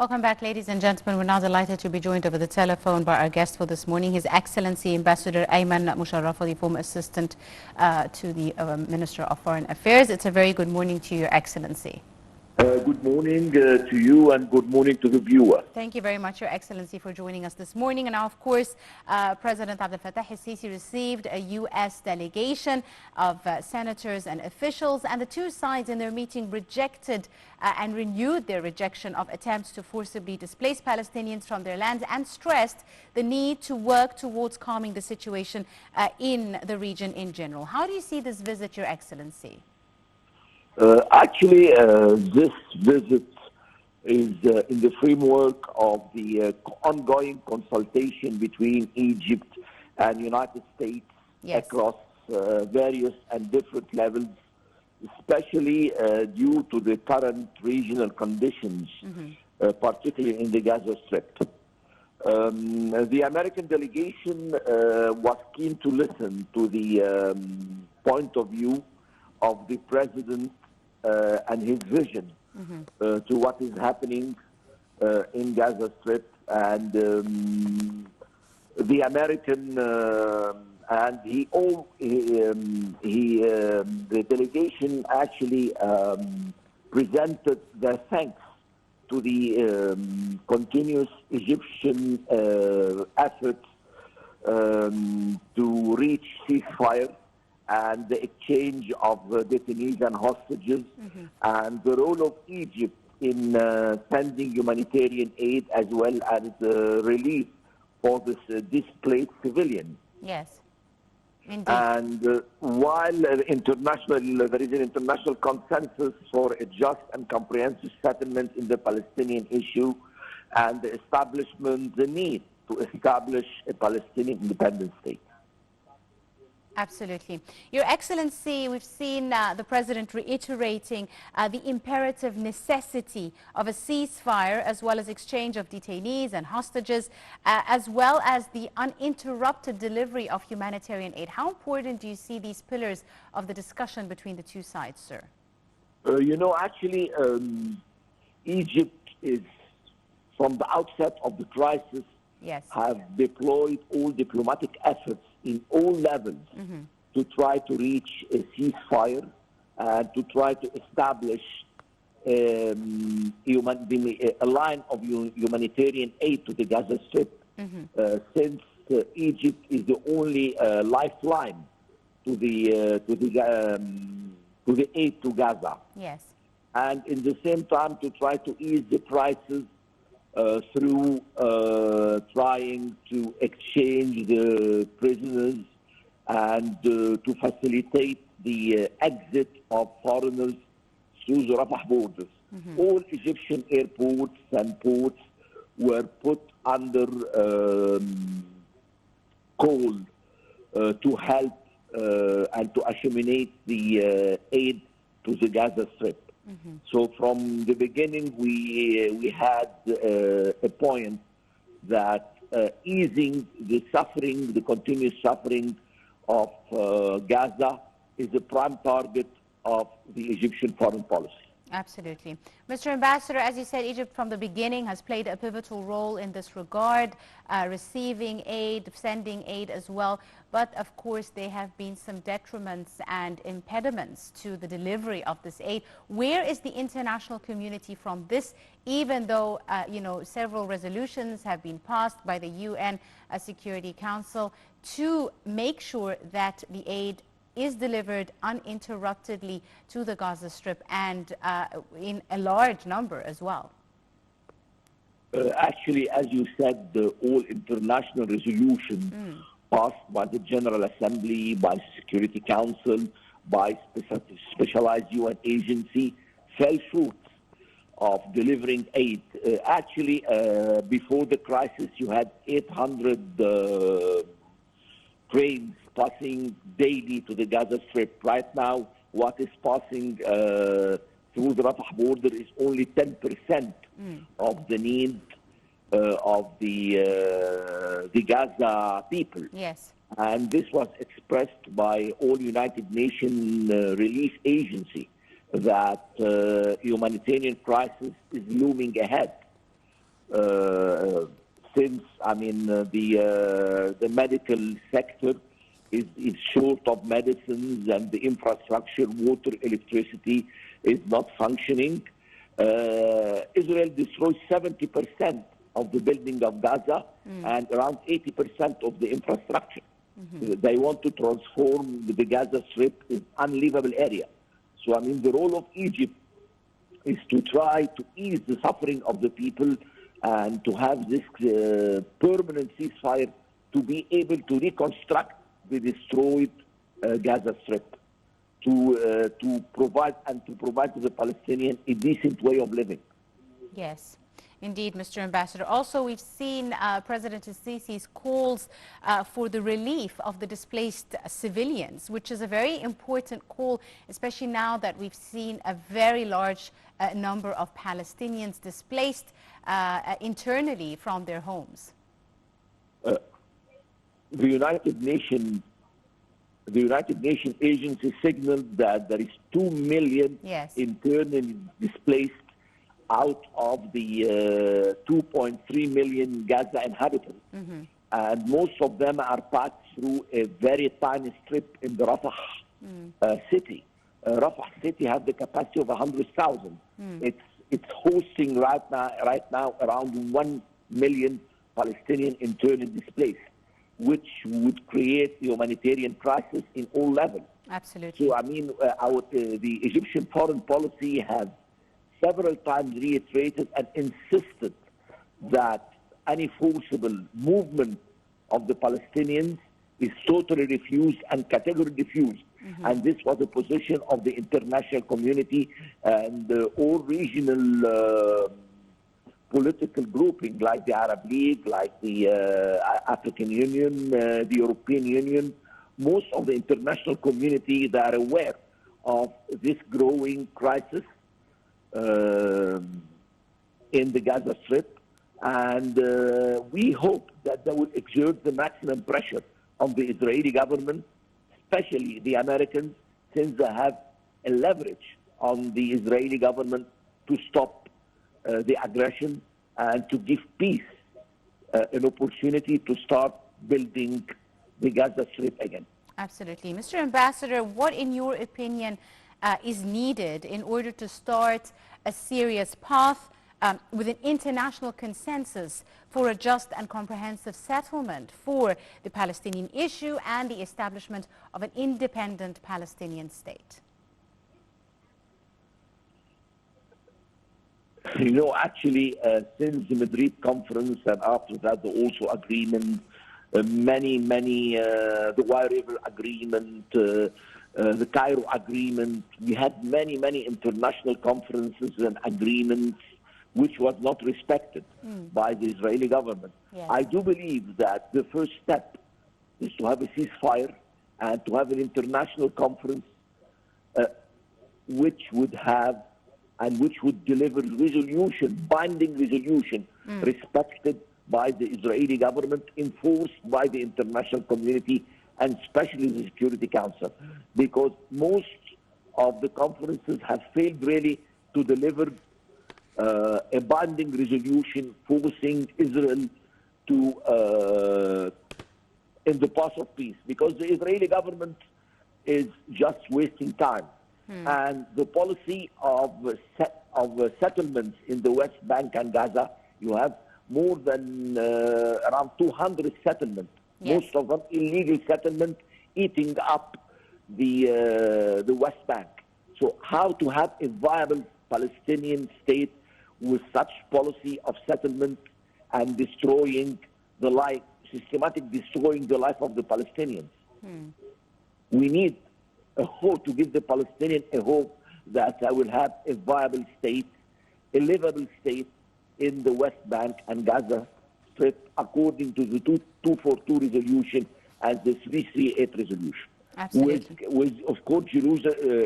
Welcome back, ladies and gentlemen. We're now delighted to be joined over the telephone by our guest for this morning, His Excellency Ambassador Ayman Mushraffa, the former assistant to the Minister of Foreign Affairs. It's a very good morning to Your Excellency. Good morning to you and good morning to the viewer. Thank you very much, Your Excellency, for joining us this morning. And now, of course, President Abdel Fattah el-Sisi received a U.S. delegation of senators and officials, and the two sides in their meeting rejected and renewed their rejection of attempts to forcibly displace Palestinians from their lands and stressed the need to work towards calming the situation in the region in general. How do you see this visit, Your Excellency? Actually, this visit is in the framework of the ongoing consultation between Egypt and United States across various and different levels, especially due to the current regional conditions, particularly in the Gaza Strip. The American delegation was keen to listen to the point of view of the President and his vision to what is happening in Gaza Strip, and the American and the delegation actually presented their thanks to the continuous Egyptian efforts to reach ceasefire and the exchange of detainees and hostages, and the role of Egypt in sending humanitarian aid as well as relief for this displaced civilians. Yes, indeed. And while there is an international consensus for a just and comprehensive settlement in the Palestinian issue and the need to establish a Palestinian independent state. Absolutely. Your Excellency, we've seen the President reiterating the imperative necessity of a ceasefire as well as exchange of detainees and hostages, as well as the uninterrupted delivery of humanitarian aid. How important do you see these pillars of the discussion between the two sides, sir? Actually, Egypt is, from the outset of the crisis, have deployed all diplomatic efforts in all levels to try to reach a ceasefire and to try to establish a line of humanitarian aid to the Gaza Strip, since Egypt is the only lifeline to the aid to Gaza. Yes. And in the same time to try to ease the crisis through trying to exchange the prisoners and to facilitate the exit of foreigners through the Rafah borders. All Egyptian airports and ports were put under call to help and to assimilate the aid to the Gaza Strip. So from the beginning, we had a point that easing the suffering, the continuous suffering of Gaza is the prime target of the Egyptian foreign policy. Absolutely. Mr. Ambassador, as you said, Egypt from the beginning has played a pivotal role in this regard, receiving aid, sending aid as well. But of course, there have been some detriments and impediments to the delivery of this aid. Where is the international community from this, even though, several resolutions have been passed by the UN Security Council to make sure that the aid is delivered uninterruptedly to the Gaza Strip and in a large number as well? Actually, as you said, all international resolutions passed by the General Assembly, by Security Council, by specialized UN agency fell short of delivering aid. Actually, before the crisis, you had 800 trains passing daily to the Gaza Strip. Right now, what is passing through the Rafah border is only 10% of the need of the Gaza people. Yes. And this was expressed by all United Nations relief agency that humanitarian crisis is looming ahead. since the medical sector is short of medicines and the infrastructure, water, electricity is not functioning. Israel destroys 70% of the building of Gaza and around 80% of the infrastructure. They want to transform the Gaza Strip in unlivable area. So the role of Egypt is to try to ease the suffering of the people and to have this permanent ceasefire to be able to reconstruct the destroyed Gaza Strip, to provide to the Palestinians a decent way of living. Yes. Indeed, Mr. Ambassador. Also, we've seen President Sisi's calls for the relief of the displaced civilians, which is a very important call, especially now that we've seen a very large number of Palestinians displaced internally from their homes. The United Nations agency signaled that there is 2 million internally displaced out of the 2.3 million Gaza inhabitants. And most of them are passed through a very tiny strip in the Rafah city. Rafah city has the capacity of 100,000. It's hosting right now around 1 million Palestinian internally displaced, which would create a humanitarian crisis in all levels. Absolutely. So the Egyptian foreign policy has several times reiterated and insisted that any forcible movement of the Palestinians is totally refused and categorically refused. And this was the position of the international community and all regional political grouping like the Arab League, like the African Union, the European Union. Most of the international community that are aware of this growing crisis in the Gaza Strip, and we hope that they will exert the maximum pressure on the Israeli government, especially the Americans, since they have a leverage on the Israeli government to stop the aggression and to give peace an opportunity to start building the Gaza Strip again. Absolutely. Mr. Ambassador, what in your opinion is needed in order to start a serious path with an international consensus for a just and comprehensive settlement for the Palestinian issue and the establishment of an independent Palestinian state? Actually, since the Madrid conference and after that the Oslo agreement, the Wye River agreement, the Cairo agreement, we had many international conferences and agreements which was not respected by the Israeli government. Yes. I do believe that the first step is to have a ceasefire and to have an international conference which would deliver resolution, binding resolution, respected by the Israeli government, enforced by the international community, and especially the Security Council, because most of the conferences have failed really to deliver a binding resolution forcing Israel to in the path of peace, because the Israeli government is just wasting time. And the policy of settlements in the West Bank and Gaza, you have more than around 200 settlements, most of them illegal settlements, eating up the West Bank. So how to have a viable Palestinian state with such policy of settlement and destroying the life, systematic destroying the life of the Palestinians? We need a hope to give the Palestinians a hope that they will have a viable state, a livable state in the West Bank and Gaza Strip according to the 242 resolution and the 338 resolution. Absolutely. With of course,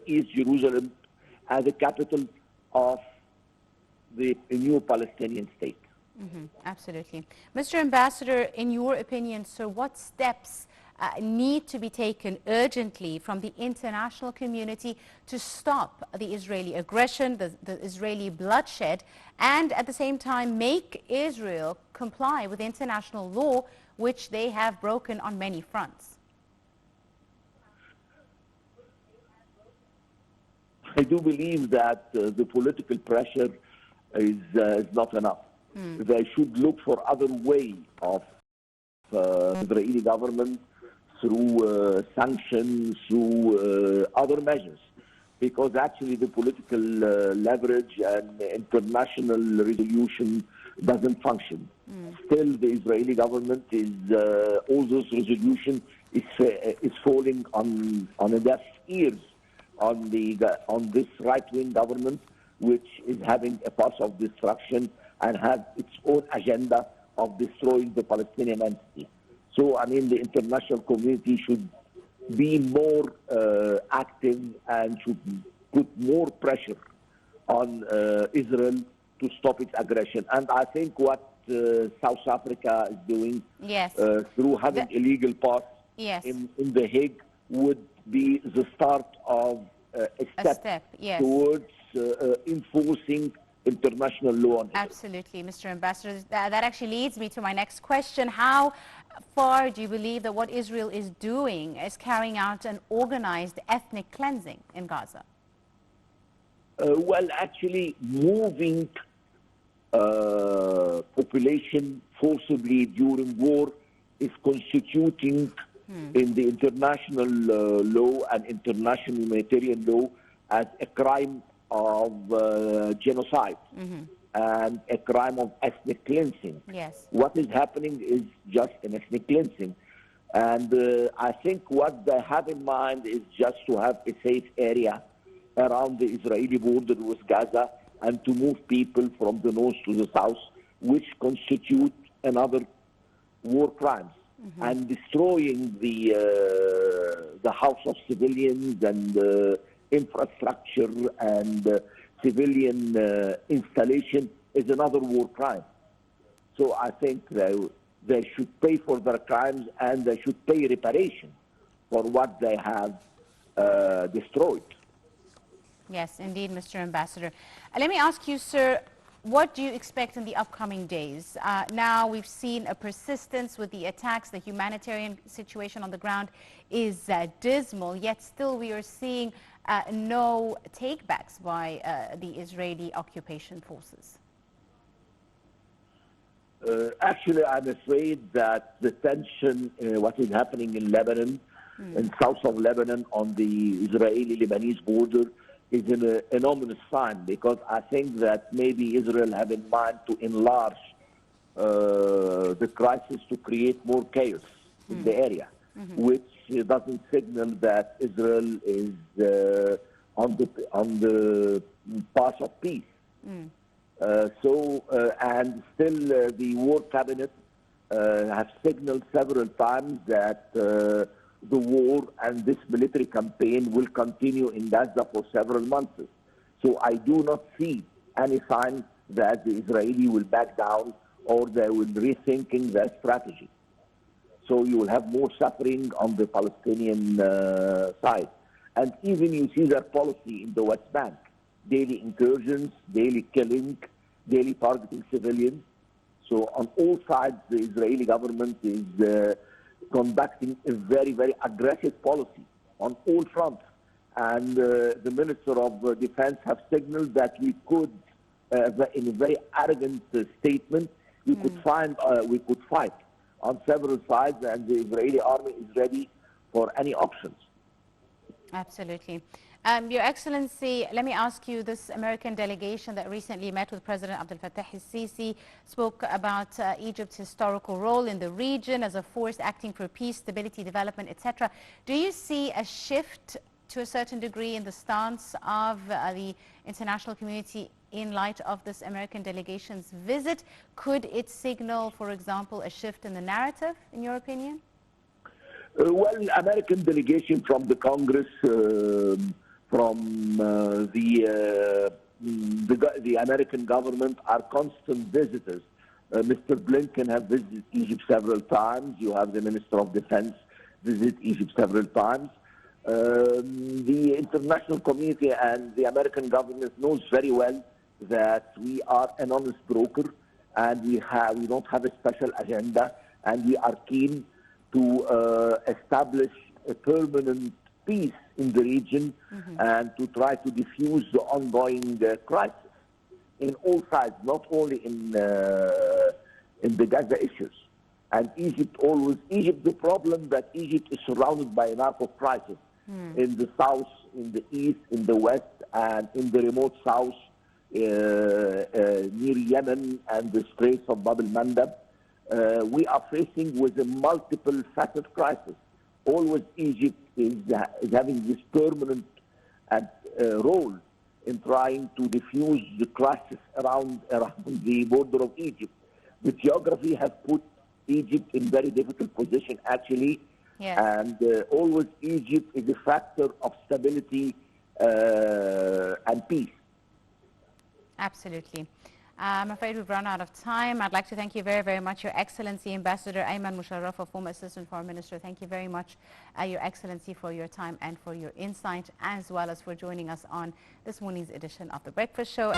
East Jerusalem as the capital of the new Palestinian state. Absolutely. Mr. Ambassador, in your opinion, so what steps need to be taken urgently from the international community to stop the Israeli aggression, the Israeli bloodshed, and at the same time make Israel comply with international law, which they have broken on many fronts? I do believe that the political pressure is not enough. They should look for other way of Israeli government through sanctions, through other measures, because actually the political leverage and international resolution doesn't function. Still, the Israeli government is all those resolution is falling on a deaf ears on this right-wing government, which is having a path of destruction and has its own agenda of destroying the Palestinian entity. So, I mean, the international community should be more active and should put more pressure on Israel to stop its aggression. And I think what South Africa is doing through having a legal path in The Hague would be the start of a step towards enforcing international law on Israel. Absolutely, Mr. Ambassador. That actually leads me to my next question. How far do you believe that what Israel is doing is carrying out an organized ethnic cleansing in Gaza? Well, actually, moving population forcibly during war is constituting in the international law and international humanitarian law as a crime of genocide and a crime of ethnic cleansing. Yes. What is happening is just an ethnic cleansing. And I think what they have in mind is just to have a safe area around the Israeli border with Gaza and to move people from the north to the south, which constitute another war crimes. And destroying the house of civilians and infrastructure and civilian installation is another war crime. So I think they should pay for their crimes and they should pay reparation for what they have destroyed. Yes, indeed, Mr. Ambassador. Let me ask you, sir, what do you expect in the upcoming days? Now we've seen a persistence with the attacks. The humanitarian situation on the ground is dismal, yet still we are seeing no takebacks by the Israeli occupation forces. Actually, I'm afraid that the tension, what is happening in Lebanon, in south of Lebanon on the Israeli-Lebanese border, is an ominous sign, because I think that maybe Israel have in mind to enlarge the crisis to create more chaos in the area, which doesn't signal that Israel is on the path of peace. And still the war cabinet have signaled several times that the war and this military campaign will continue in Gaza for several months. So I do not see any sign that the Israeli will back down or they will rethinking their strategy. So you will have more suffering on the Palestinian side. And even you see their policy in the West Bank. Daily incursions, daily killing, daily targeting civilians. So on all sides, the Israeli government is conducting a very, very aggressive policy on all fronts. And the Minister of Defense have signaled that we could, in a very arrogant statement, we could fight on several sides, and the Israeli army is ready for any options. Absolutely. Your Excellency, let me ask you, this American delegation that recently met with President Abdel Fattah al-Sisi spoke about Egypt's historical role in the region as a force acting for peace, stability, development, etc. Do you see a shift to a certain degree in the stance of the international community in light of this American delegation's visit? Could it signal, for example, a shift in the narrative, in your opinion? Well, American delegation from the Congress, from the American government are constant visitors. Mr. Blinken has visited Egypt several times. You have the Minister of Defense visited Egypt several times. The international community and the American government knows very well that we are an honest broker, and we don't have a special agenda, and we are keen to establish a permanent peace in the region and to try to diffuse the ongoing crisis in all sides, not only in the Gaza issues. And Egypt, the problem that Egypt is surrounded by a narco crisis in the south, in the east, in the west, and in the remote south, near Yemen and the Straits of Bab el-Mandab. We are facing with a multiple faceted crisis. Always Egypt is having this permanent role in trying to diffuse the crisis around the border of Egypt. The geography has put Egypt in very difficult position, actually. Yes. And always Egypt is a factor of stability and peace. Absolutely. I'm afraid we've run out of time. I'd like to thank you very, very much, Your Excellency, Ambassador Ayman Mushraffa, former Assistant Foreign Minister. Thank you very much, Your Excellency, for your time and for your insight, as well as for joining us on this morning's edition of The Breakfast Show.